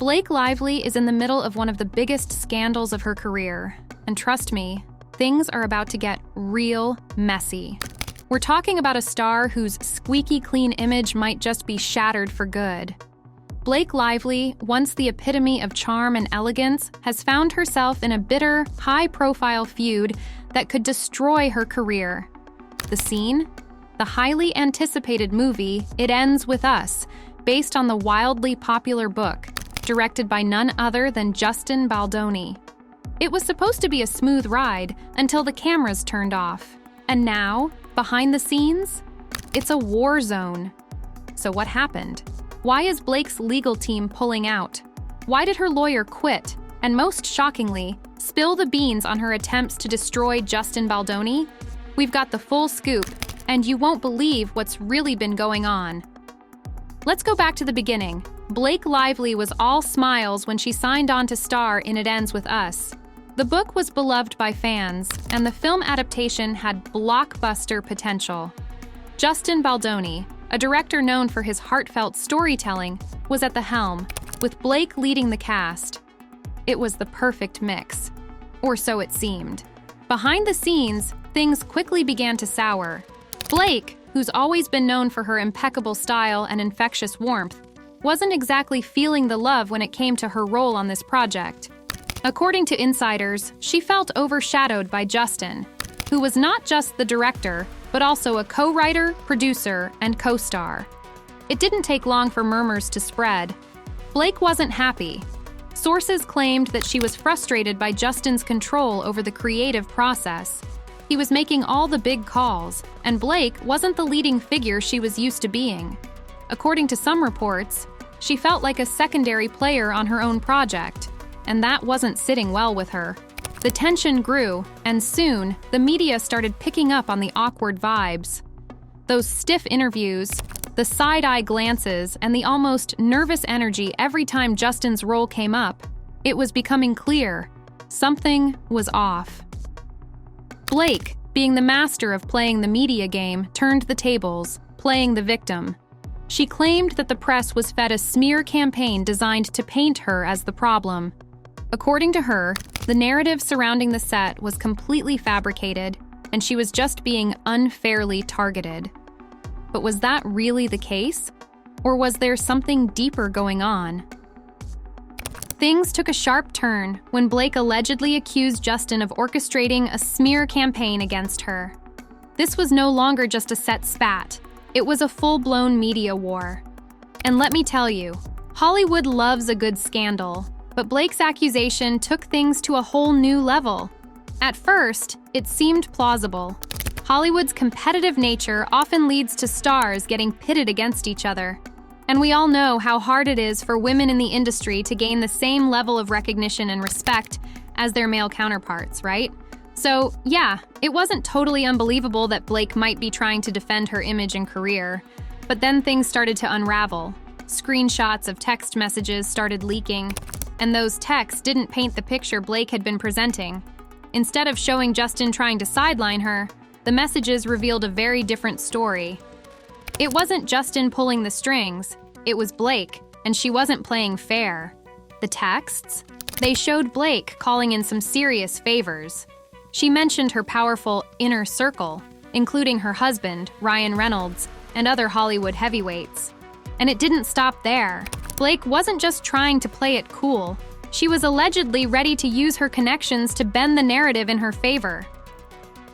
Blake Lively is in the middle of one of the biggest scandals of her career. And trust me, things are about to get real messy. We're talking about a star whose squeaky clean image might just be shattered for good. Blake Lively, once the epitome of charm and elegance, has found herself in a bitter, high-profile feud that could destroy her career. The scene? The highly anticipated movie, It Ends With Us, based on the wildly popular book, directed by none other than Justin Baldoni. It was supposed to be a smooth ride until the cameras turned off. And now, behind the scenes, it's a war zone. So what happened? Why is Blake's legal team pulling out? Why did her lawyer quit? And most shockingly, spill the beans on her attempts to destroy Justin Baldoni? We've got the full scoop, and you won't believe what's really been going on. Let's go back to the beginning. Blake Lively was all smiles when she signed on to star in It Ends With Us. The book was beloved by fans, and the film adaptation had blockbuster potential. Justin Baldoni, a director known for his heartfelt storytelling, was at the helm, with Blake leading the cast. It was the perfect mix. Or so it seemed. Behind the scenes, things quickly began to sour. Blake, who's always been known for her impeccable style and infectious warmth, wasn't exactly feeling the love when it came to her role on this project. According to insiders, she felt overshadowed by Justin, who was not just the director, but also a co-writer, producer, and co-star. It didn't take long for murmurs to spread. Blake wasn't happy. Sources claimed that she was frustrated by Justin's control over the creative process. He was making all the big calls, and Blake wasn't the leading figure she was used to being. According to some reports, she felt like a secondary player on her own project, and that wasn't sitting well with her. The tension grew, and soon, the media started picking up on the awkward vibes. Those stiff interviews, the side-eye glances, and the almost nervous energy every time Justin's role came up, it was becoming clear. Something was off. Blake, being the master of playing the media game, turned the tables, playing the victim. She claimed that the press was fed a smear campaign designed to paint her as the problem. According to her, the narrative surrounding the set was completely fabricated, and she was just being unfairly targeted. But was that really the case? Or was there something deeper going on? Things took a sharp turn when Blake allegedly accused Justin of orchestrating a smear campaign against her. This was no longer just a set spat. It was a full-blown media war. And let me tell you, Hollywood loves a good scandal, but Blake's accusation took things to a whole new level. At first, it seemed plausible. Hollywood's competitive nature often leads to stars getting pitted against each other. And we all know how hard it is for women in the industry to gain the same level of recognition and respect as their male counterparts, right? So, yeah, it wasn't totally unbelievable that Blake might be trying to defend her image and career. But then things started to unravel. Screenshots of text messages started leaking, and those texts didn't paint the picture Blake had been presenting. Instead of showing Justin trying to sideline her, the messages revealed a very different story. It wasn't Justin pulling the strings, it was Blake, and she wasn't playing fair. The texts? They showed Blake calling in some serious favors. She mentioned her powerful inner circle, including her husband, Ryan Reynolds, and other Hollywood heavyweights. And it didn't stop there. Blake wasn't just trying to play it cool. She was allegedly ready to use her connections to bend the narrative in her favor.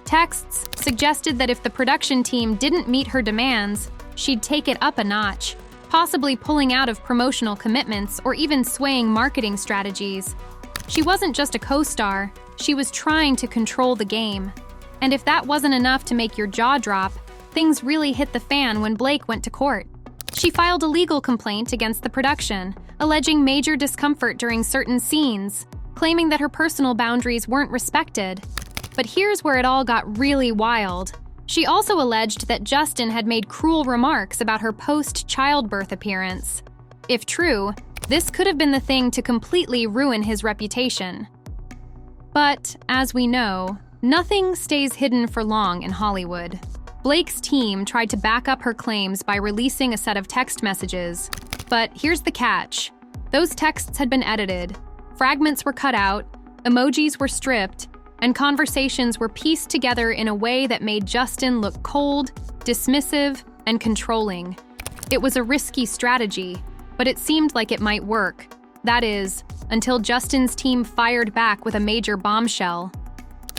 Texts suggested that if the production team didn't meet her demands, she'd take it up a notch, possibly pulling out of promotional commitments or even swaying marketing strategies. She wasn't just a co-star, she was trying to control the game. And if that wasn't enough to make your jaw drop, things really hit the fan when Blake went to court. She filed a legal complaint against the production, alleging major discomfort during certain scenes, claiming that her personal boundaries weren't respected. But here's where it all got really wild. She also alleged that Justin had made cruel remarks about her post-childbirth appearance. If true, this could have been the thing to completely ruin his reputation. But, as we know, nothing stays hidden for long in Hollywood. Blake's team tried to back up her claims by releasing a set of text messages. But here's the catch. Those texts had been edited, fragments were cut out, emojis were stripped, and conversations were pieced together in a way that made Justin look cold, dismissive, and controlling. It was a risky strategy, but it seemed like it might work. That is, until Justin's team fired back with a major bombshell.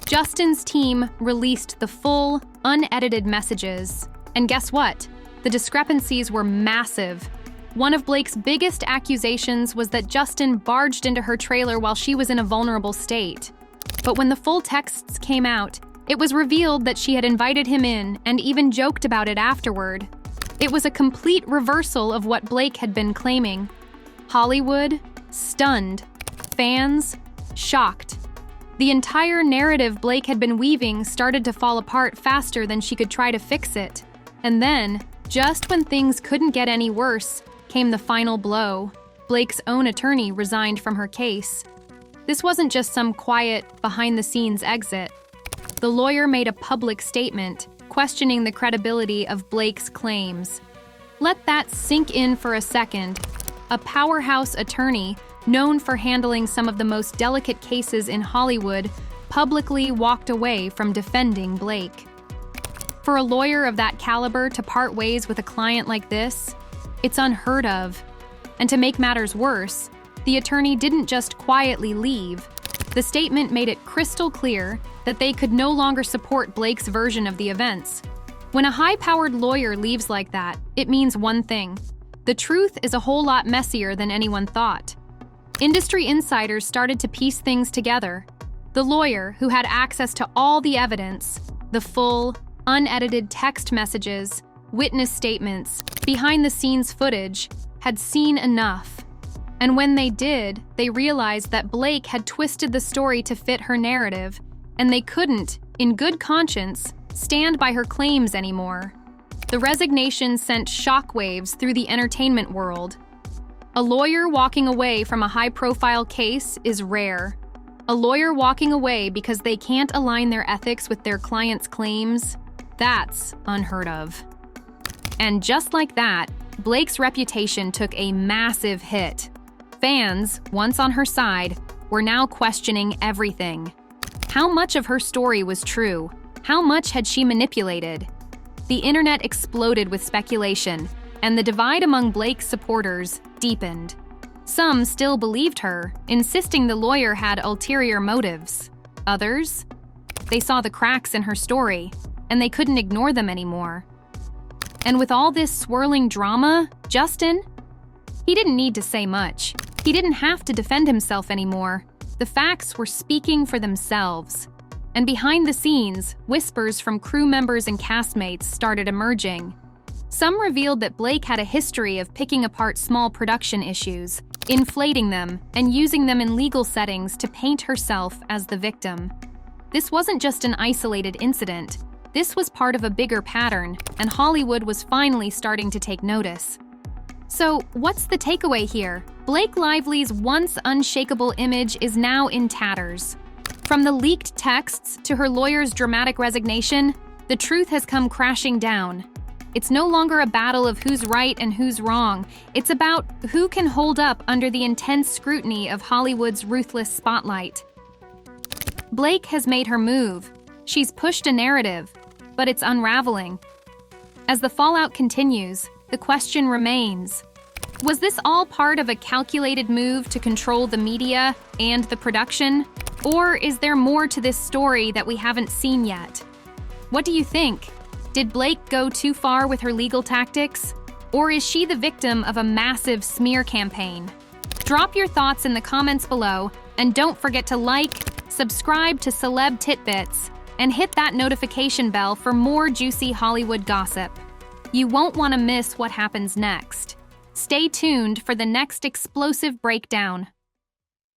Justin's team released the full, unedited messages. And guess what? The discrepancies were massive. One of Blake's biggest accusations was that Justin barged into her trailer while she was in a vulnerable state. But when the full texts came out, it was revealed that she had invited him in and even joked about it afterward. It was a complete reversal of what Blake had been claiming. Hollywood, stunned. Fans, shocked. The entire narrative Blake had been weaving started to fall apart faster than she could try to fix it. And then, just when things couldn't get any worse, came the final blow. Blake's own attorney resigned from her case. This wasn't just some quiet, behind-the-scenes exit. The lawyer made a public statement, questioning the credibility of Blake's claims. Let that sink in for a second. A powerhouse attorney, known for handling some of the most delicate cases in Hollywood, publicly walked away from defending Blake. For a lawyer of that caliber to part ways with a client like this, it's unheard of. And to make matters worse, the attorney didn't just quietly leave. The statement made it crystal clear that they could no longer support Blake's version of the events. When a high-powered lawyer leaves like that, it means one thing. The truth is a whole lot messier than anyone thought. Industry insiders started to piece things together. The lawyer, who had access to all the evidence, the full, unedited text messages, witness statements, behind-the-scenes footage, had seen enough. And when they did, they realized that Blake had twisted the story to fit her narrative, and they couldn't, in good conscience, stand by her claims anymore. The resignation sent shockwaves through the entertainment world. A lawyer walking away from a high-profile case is rare. A lawyer walking away because they can't align their ethics with their client's claims, that's unheard of. And just like that, Blake's reputation took a massive hit. Fans, once on her side, were now questioning everything. How much of her story was true? How much had she manipulated? The internet exploded with speculation, and the divide among Blake's supporters deepened. Some still believed her, insisting the lawyer had ulterior motives. Others? They saw the cracks in her story, and they couldn't ignore them anymore. And with all this swirling drama, Justin? He didn't need to say much. He didn't have to defend himself anymore. The facts were speaking for themselves. And behind the scenes, whispers from crew members and castmates started emerging. Some revealed that Blake had a history of picking apart small production issues, inflating them, and using them in legal settings to paint herself as the victim. This wasn't just an isolated incident. This was part of a bigger pattern, and Hollywood was finally starting to take notice. So, what's the takeaway here? Blake Lively's once unshakable image is now in tatters. From the leaked texts to her lawyer's dramatic resignation, the truth has come crashing down. It's no longer a battle of who's right and who's wrong. It's about who can hold up under the intense scrutiny of Hollywood's ruthless spotlight. Blake has made her move. She's pushed a narrative, but it's unraveling. As the fallout continues, the question remains, was this all part of a calculated move to control the media and the production? Or is there more to this story that we haven't seen yet? What do you think? Did Blake go too far with her legal tactics? Or is she the victim of a massive smear campaign? Drop your thoughts in the comments below, and don't forget to like, subscribe to Celeb Titbits, and hit that notification bell for more juicy Hollywood gossip. You won't want to miss what happens next. Stay tuned for the next explosive breakdown.